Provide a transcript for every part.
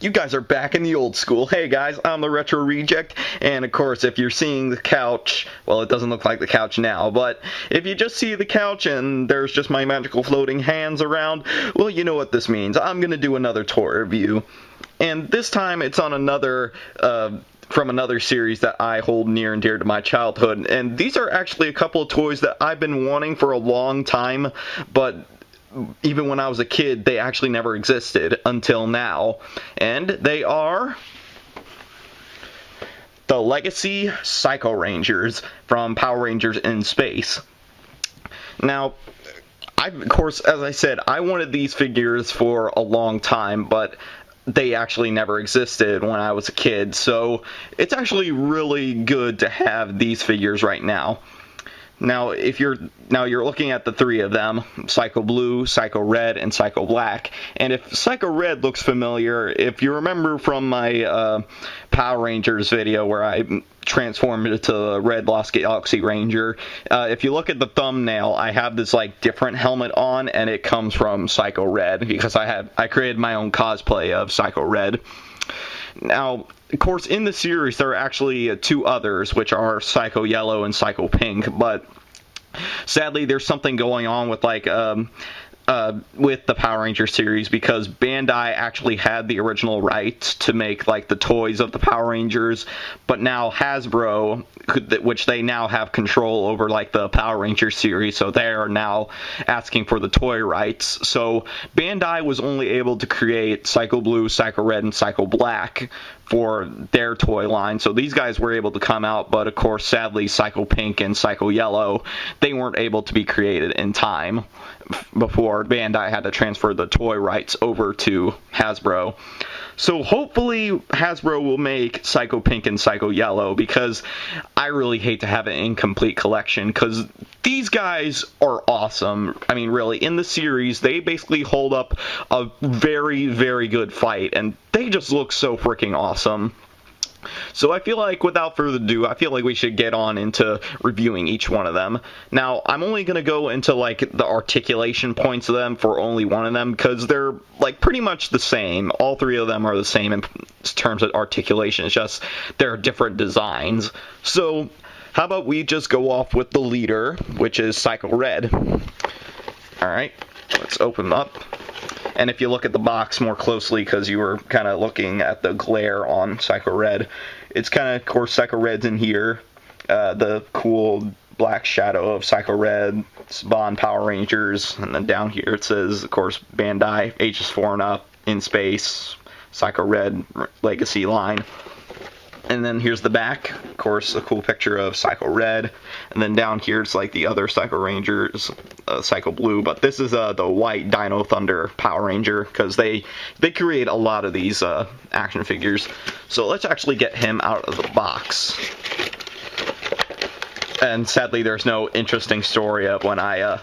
You guys are back in the old school. Hey guys, I'm the Retro Reject, and of course, if you're seeing the couch, well, it doesn't look like the couch now, but if you just see the couch and there's just my magical floating hands around, well, you know what this means. I'm gonna do another toy review, and this time it's on another, from another series that I hold near and dear to my childhood, and these are actually a couple of toys that I've been wanting for a long time, but even when I was a kid, they actually never existed until now. And they are the Legacy Psycho Rangers from Power Rangers in Space. Now, of course, as I said, I wanted these figures for a long time, but they actually never existed when I was a kid, so it's actually really good to have these figures right now. Now, you're looking at the three of them, Psycho Blue, Psycho Red, and Psycho Black. And if Psycho Red looks familiar, if you remember from my Power Rangers video where I transformed into the Red Lost Galaxy Ranger, if you look at the thumbnail, I have this like different helmet on, and it comes from Psycho Red because I created my own cosplay of Psycho Red. Now, of course, in the series, there are actually two others, which are Psycho Yellow and Psycho Pink, but sadly, there's something going on with, with the Power Rangers series, because Bandai actually had the original rights to make, the toys of the Power Rangers, but now Hasbro, which they now have control over, the Power Rangers series, so they are now asking for the toy rights. So Bandai was only able to create Psycho Blue, Psycho Red, and Psycho Black for their toy line, so these guys were able to come out, but of course, sadly, Psycho Pink and Psycho Yellow, they weren't able to be created in time before Bandai had to transfer the toy rights over to Hasbro. So hopefully Hasbro will make Psycho Pink and Psycho Yellow, because I really hate to have an incomplete collection, because these guys are awesome. I mean, really, in the series, they basically hold up a very, very good fight, and they just look so freaking awesome. So I feel like, without further ado, I feel like we should get on into reviewing each one of them. Now, I'm only going to go into, the articulation points of them for only one of them, because they're, pretty much the same. All three of them are the same in terms of articulation. It's just they're different designs. So, how about we just go off with the leader, which is Psycho Red. Alright, let's open them up. And if you look at the box more closely, because you were kind of looking at the glare on Psycho Red, it's kind of course, Psycho Red's in here. The cool black shadow of Psycho Red, Spawn Power Rangers, and then down here it says, of course, Bandai, ages 4 and up, in space, Psycho Red Legacy line. And then here's the back, of course, a cool picture of Psycho Red. And then down here it's the other Psycho Rangers, Psycho Blue. But this is the white Dino Thunder Power Ranger, because they create a lot of these action figures. So let's actually get him out of the box. And sadly, there's no interesting story of when I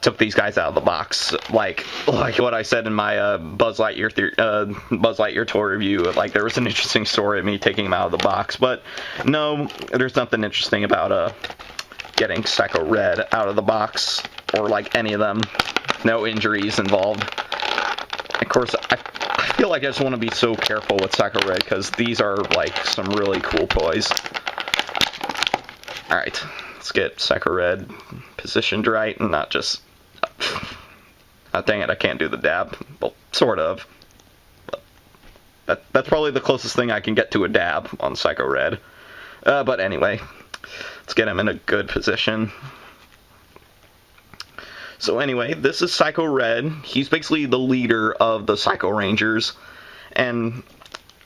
took these guys out of the box, like what I said in my Buzz Lightyear toy review. There was an interesting story of me taking them out of the box, but no, there's nothing interesting about getting Psycho Red out of the box, or any of them. No injuries involved. Of course, I feel like I just want to be so careful with Psycho Red, because these are some really cool toys. Alright, let's get Psycho Red positioned right, and not just... dang it, I can't do the dab. Well, sort of. But that's probably the closest thing I can get to a dab on Psycho Red. But anyway, let's get him in a good position. So anyway, this is Psycho Red. He's basically the leader of the Psycho Rangers. And,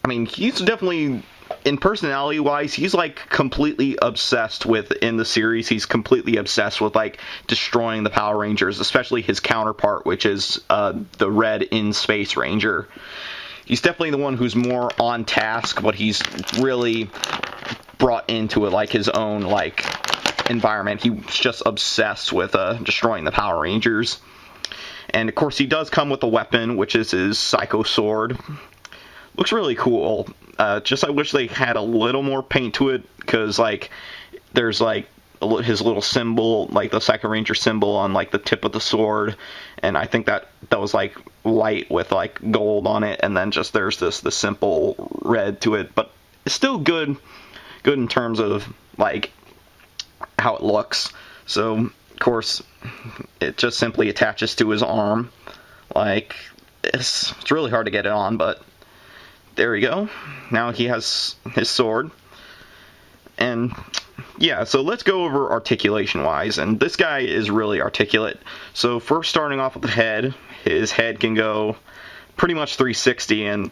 I mean, he's definitely... in personality-wise, he's, completely obsessed with, in the series, he's completely obsessed with, destroying the Power Rangers, especially his counterpart, which is, the Red in Space Ranger. He's definitely the one who's more on task, but he's really brought into it, his own, environment. He's just obsessed with, destroying the Power Rangers. And, of course, he does come with a weapon, which is his Psycho Sword. Looks really cool. Just I wish they had a little more paint to it, because, there's, his little symbol, the Psycho Ranger symbol on, the tip of the sword, and I think that was like white with like gold on it, and then just there's the simple red to it, but it's still good in terms of like how it looks. So of course it just simply attaches to his arm. Like it's really hard to get it on, but there we go. Now he has his sword. And yeah, so let's go over articulation wise, and this guy is really articulate. So first, starting off with the head, his head can go pretty much 360, and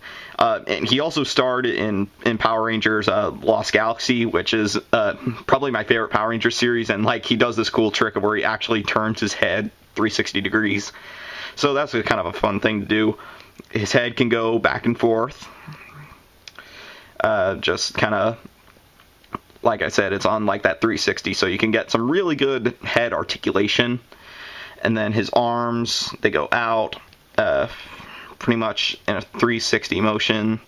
he also starred in Power Rangers Lost Galaxy, which is probably my favorite Power Rangers series, and like he does this cool trick of where he actually turns his head 360 degrees. So that's kind of a fun thing to do. His head can go back and forth, just kind of, like I said, it's on like that 360, so you can get some really good head articulation. And then his arms, they go out pretty much in a 360 motion.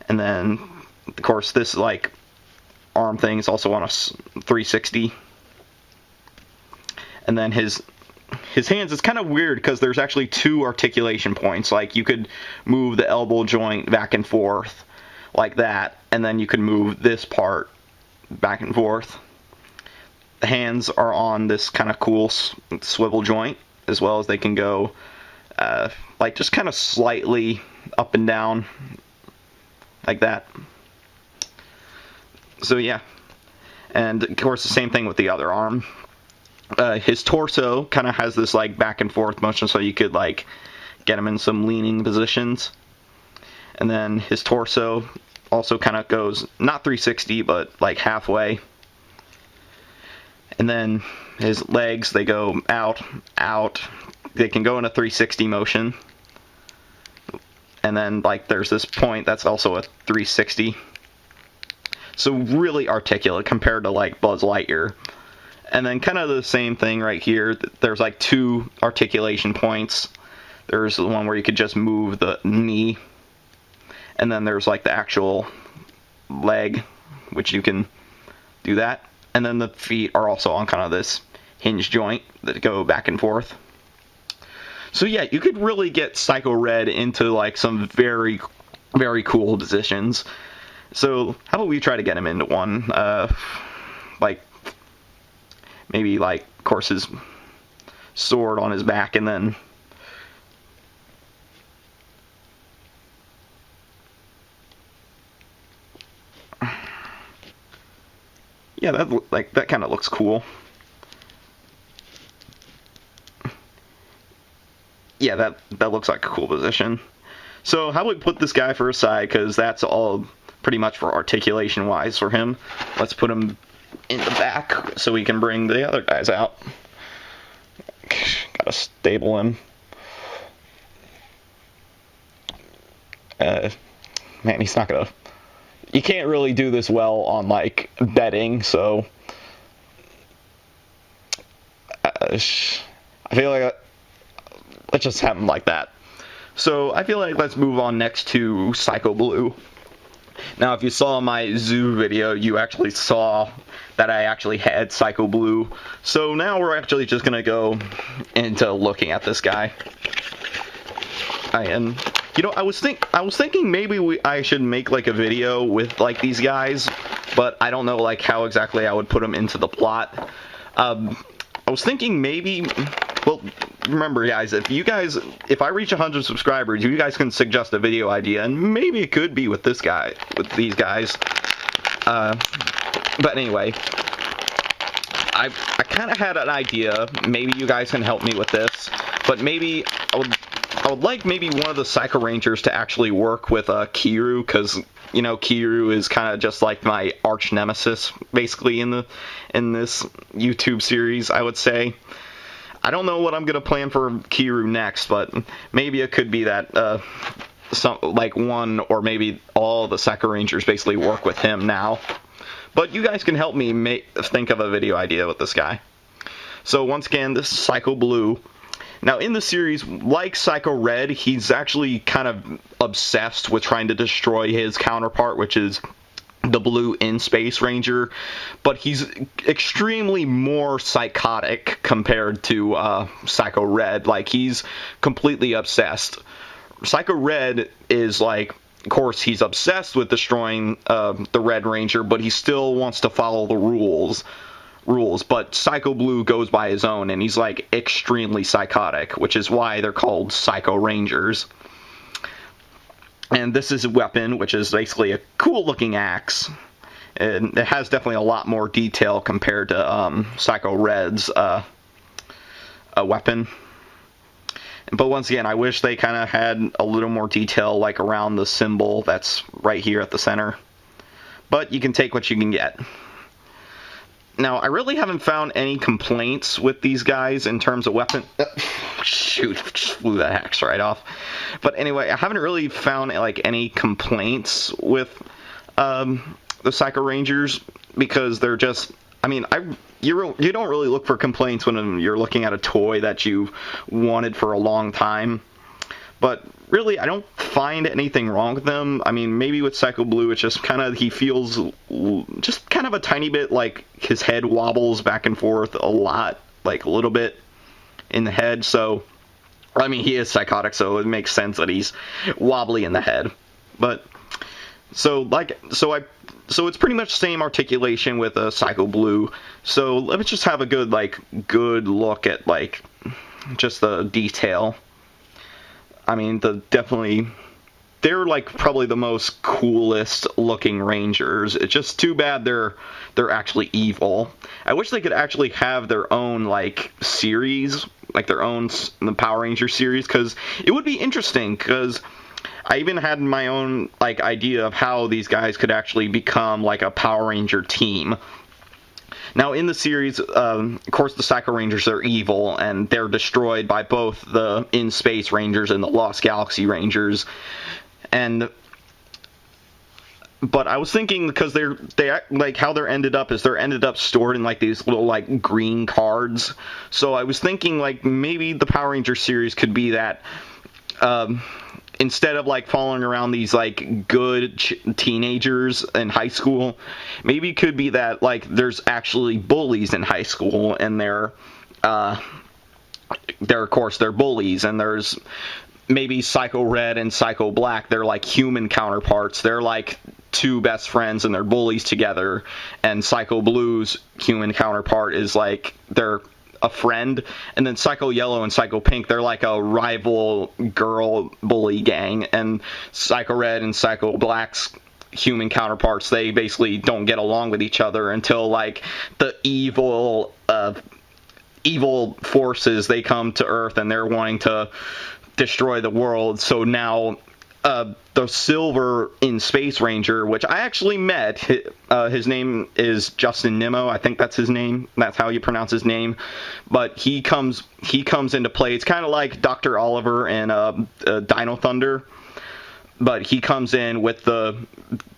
And then, of course, this like arm thing is also on a 360. And then his hands, it's kind of weird because there's actually two articulation points. Like you could move the elbow joint back and forth like that, and then you could move this part back and forth. The hands are on this kind of cool swivel joint, as well as they can go like just kind of slightly up and down like that. So yeah, and of course the same thing with the other arm. His torso kind of has this like back and forth motion, so you could like get him in some leaning positions. And then his torso also kind of goes not 360, but like halfway. And then his legs, they go out. They can go in a 360 motion. And then like there's this point that's also a 360. So really articulate compared to like Buzz Lightyear. And then kind of the same thing right here. There's like two articulation points. There's the one where you could just move the knee. And then there's like the actual leg, which you can do that. And then the feet are also on kind of this hinge joint that go back and forth. So yeah, you could really get Psycho Red into like some very, very cool positions. So how about we try to get him into one? Like maybe like, of course, his sword on his back, and then yeah, that kind of looks cool. Yeah, that looks like a cool position. So how about we put this guy for a side, because that's all pretty much for articulation wise for him. Let's put him in the back so we can bring the other guys out. Gotta stable him. Man, he's not gonna... You can't really do this well on, like, bedding, so... I feel like... Let's just have him like that. So, I feel like let's move on next to Psycho Blue. Now, if you saw my zoo video, you actually saw that I actually had Psycho Blue. So now we're actually just gonna go into looking at this guy. And you know, I was thinking maybe I should make like a video with like these guys, but I don't know like how exactly I would put them into the plot. I was thinking maybe, well, remember guys, if I reach 100 subscribers, you guys can suggest a video idea, and maybe it could be with these guys. But anyway, I kind of had an idea. Maybe you guys can help me with this, but maybe I would like maybe one of the Psycho Rangers to actually work with Kiryu, because you know Kiryu is kind of just like my arch nemesis basically in this YouTube series, I would say. I don't know what I'm gonna plan for Kiryu next, but maybe it could be that like one or maybe all the Psycho Rangers basically work with him now. But you guys can help me think of a video idea with this guy. So once again, this is Psycho Blue. Now in the series, like Psycho Red, he's actually kind of obsessed with trying to destroy his counterpart, which is the blue in Space Ranger, but he's extremely more psychotic compared to Psycho Red. Like, he's completely obsessed. Psycho Red is like, of course, he's obsessed with destroying the Red Ranger, but he still wants to follow the rules. But Psycho Blue goes by his own, and he's like extremely psychotic, which is why they're called Psycho Rangers. And this is a weapon, which is basically a cool-looking axe. And it has definitely a lot more detail compared to Psycho Red's a weapon. But once again, I wish they kind of had a little more detail, like around the symbol that's right here at the center. But you can take what you can get. Now, I really haven't found any complaints with these guys in terms of weapon. Shoot, just flew that axe right off. But anyway, I haven't really found like any complaints with the Psycho Rangers, because they're just, I mean, you don't really look for complaints when you're looking at a toy that you wanted for a long time. But really, I don't find anything wrong with them. I mean, maybe with Psycho Blue, it's just kind of, he feels just kind of a tiny bit like his head wobbles back and forth a lot, like a little bit in the head. So, I mean, he is psychotic, so it makes sense that he's wobbly in the head. But so it's pretty much the same articulation with a Psycho Blue. So let's just have a good look at like just the detail. I mean, they're like probably the most coolest looking Rangers. It's just too bad they're actually evil. I wish they could actually have their own like series, like their own the Power Ranger series, because it would be interesting. Because I even had my own like idea of how these guys could actually become like a Power Ranger team. Now, in the series, of course, the Psycho Rangers are evil, and they're destroyed by both the In-Space Rangers and the Lost Galaxy Rangers. But I was thinking, because they like how they're ended up stored in like these little like green cards. So I was thinking like maybe the Power Ranger series could be that. Instead of like following around these like good teenagers in high school, maybe it could be that like there's actually bullies in high school, and they're of course they're bullies, and there's maybe Psycho Red and Psycho Black, they're like human counterparts. They're like two best friends and they're bullies together, and Psycho Blue's human counterpart is like they're a friend, and then Psycho Yellow and Psycho Pink, they're like a rival girl bully gang, and Psycho Red and Psycho Black's human counterparts, they basically don't get along with each other until like the evil forces, they come to Earth and they're wanting to destroy the world. So now the Silver in Space Ranger, which I actually met, his name is Justin Nimmo, I think that's his name, that's how you pronounce his name, but he comes into play. It's kind of like Dr. Oliver and Dino Thunder, but he comes in with the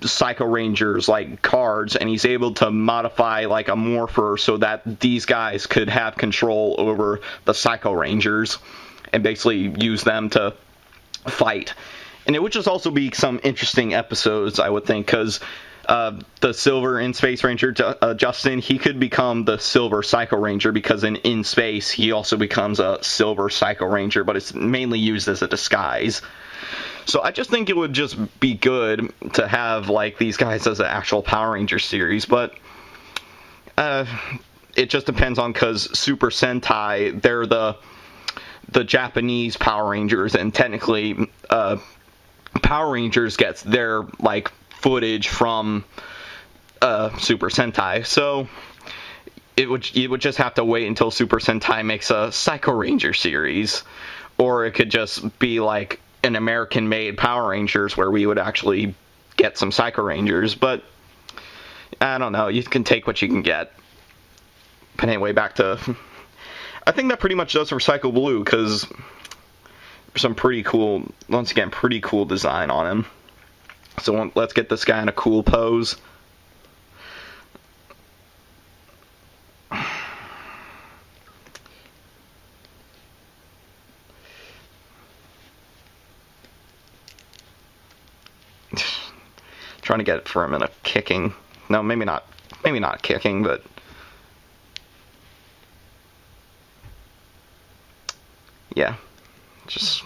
Psycho Rangers like cards, and he's able to modify like a morpher so that these guys could have control over the Psycho Rangers and basically use them to fight. And it would just also be some interesting episodes, I would think, because the Silver in Space Ranger, Justin, he could become the Silver Psycho Ranger, because in space he also becomes a Silver Psycho Ranger, but it's mainly used as a disguise. So I just think it would just be good to have like these guys as an actual Power Ranger series, but it just depends on, because Super Sentai, they're the Japanese Power Rangers, and technically Power Rangers gets their like footage from Super Sentai, so it would just have to wait until Super Sentai makes a Psycho Ranger series, or it could just be like an American-made Power Rangers where we would actually get some Psycho Rangers. But I don't know, you can take what you can get. But anyway, back to, I think that pretty much does for Psycho Blue, because some pretty cool, once again, pretty cool design on him. So let's get this guy in a cool pose. trying to get it for him in a kicking. No, maybe not. Maybe not kicking, but yeah, just.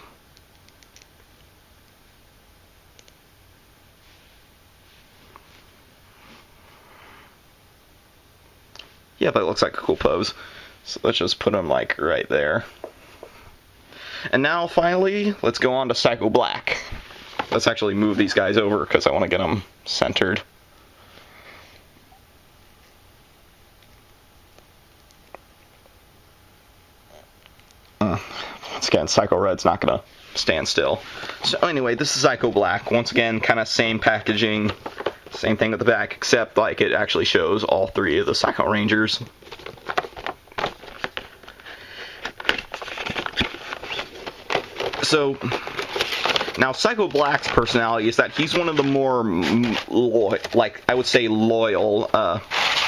Yeah, that looks like a cool pose. So let's just put him like right there. And now finally, let's go on to Psycho Black. Let's actually move these guys over because I want to get them centered. Once again, Psycho Red's not going to stand still. So anyway, this is Psycho Black. Once again, kind of same packaging, same thing at the back, except like it actually shows all three of the Psycho Rangers. So now Psycho Black's personality is that he's one of the more like I would say loyal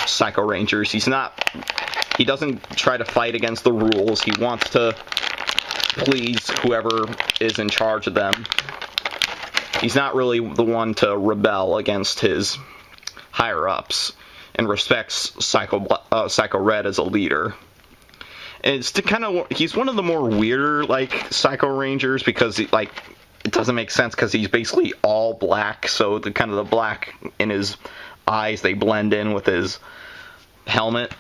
Psycho Rangers. He doesn't try to fight against the rules. He wants to please whoever is in charge of them. He's not really the one to rebel against his higher-ups and respects Psycho Red as a leader. And it's he's one of the more weirder like Psycho Rangers because it doesn't make sense because he's basically all black, so the kind of the black in his eyes, they blend in with his helmet.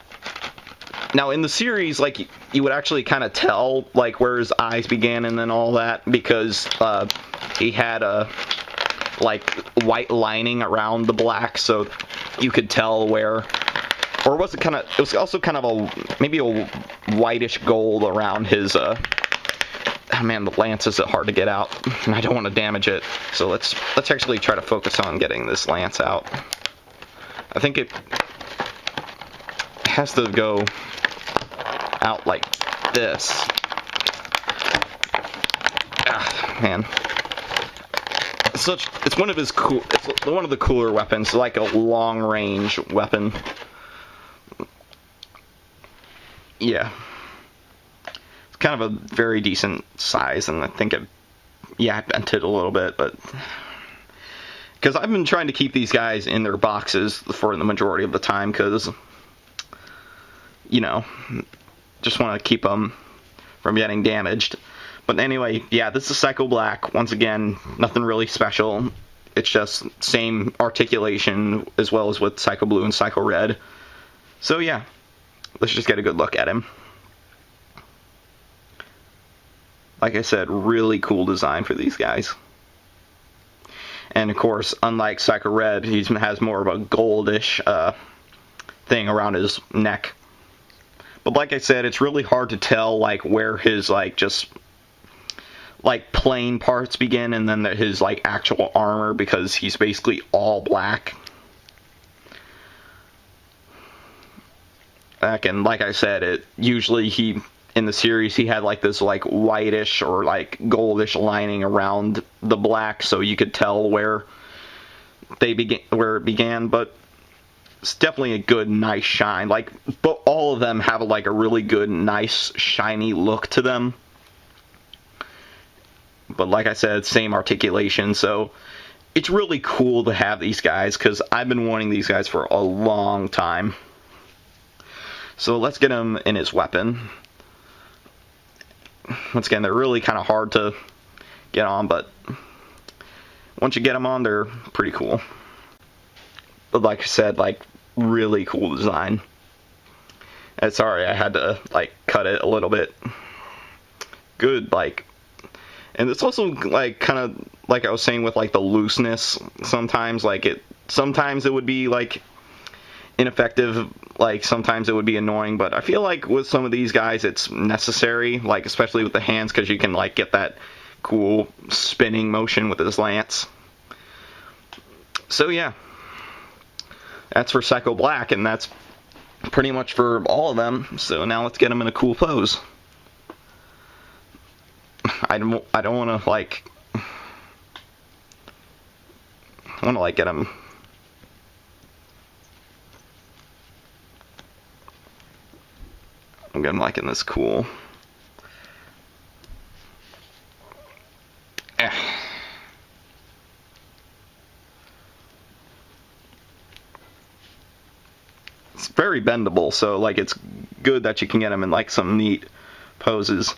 Now in the series, like, you would actually kind of tell like where his eyes began and then all that because he had a like white lining around the black, so you could tell where. Or was it it was also kind of maybe a whitish gold around his oh man, the lance is hard to get out and I don't want to damage it, so let's actually try to focus on getting this lance out. I think it has to go out like this. Ah, man. It's one of his it's one of the cooler weapons, like a long range weapon. Yeah. It's kind of a very decent size, and I think I bent it a little bit, but because I've been trying to keep these guys in their boxes for the majority of the time, because just want to keep them from getting damaged. But anyway, yeah, this is Psycho Black. Once again, nothing really special. It's just same articulation as well as with Psycho Blue and Psycho Red. So yeah, let's just get a good look at him. Like I said, really cool design for these guys. And of course, unlike Psycho Red, he has more of a goldish thing around his neck. But like I said, it's really hard to tell like where his just plain parts begin and then his actual armor, because he's basically all black. And like I said, usually in the series he had this whitish or goldish lining around the black, so you could tell where it began. But it's definitely a good, nice shine. But all of them have a really good, nice, shiny look to them. But like I said, same articulation, so it's really cool to have these guys, because I've been wanting these guys for a long time. So let's get him in his weapon. Once again, they're really kind of hard to get on, but once you get them on, they're pretty cool. But like I said, really cool design. And sorry, I had to cut it a little bit. Good, and it's also kind of like I was saying with the looseness. Sometimes sometimes it would be ineffective. Sometimes it would be annoying, but I feel with some of these guys it's necessary, especially with the hands, because you can get that cool spinning motion with his lance. So yeah, that's for Psycho Black, and that's pretty much for all of them. So now let's get them in a cool pose. I don't want to I want to get them. I'm getting in this cool. very bendable, so like it's good that you can get them in like some neat poses.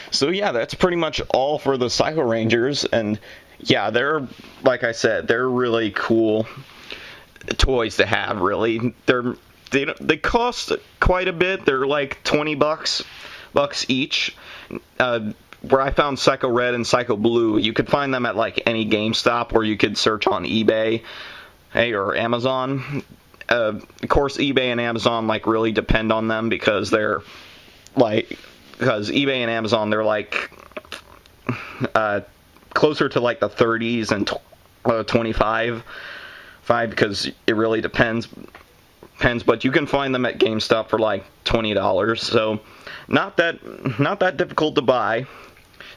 So yeah, that's pretty much all for the Psycho Rangers, and yeah, they're, like I said, they're really cool toys to have. Really, they cost quite a bit. They're like $20 each. Where I found Psycho Red and Psycho Blue, you could find them at like any GameStop, or you could search on eBay, or Amazon. Of course, eBay and Amazon like really depend on them because they're like. Because eBay and Amazon, they're like closer to like the 30s and 25, because it really depends. But you can find them at GameStop for like $20, so not that difficult to buy.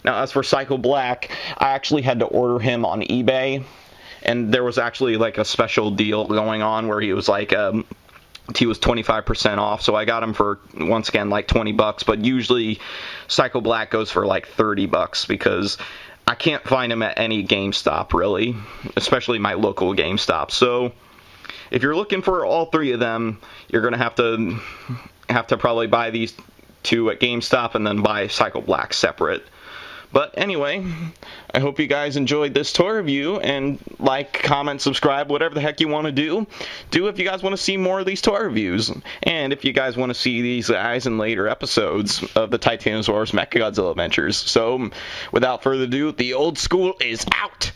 Now, as for Psycho Black, I actually had to order him on eBay, and there was actually like a special deal going on where he was like. He was 25% off, so I got him for, once again, like $20, but usually Psycho Black goes for like $30 because I can't find him at any GameStop, really, especially my local GameStop. So if you're looking for all three of them, you're going to have to probably buy these two at GameStop and then buy Psycho Black separate. But anyway, I hope you guys enjoyed this toy review, and like, comment, subscribe, whatever the heck you want to do. Do if you guys want to see more of these toy reviews. And if you guys want to see these guys in later episodes of the Titanosaurus Mechagodzilla Adventures. So, without further ado, the old school is out!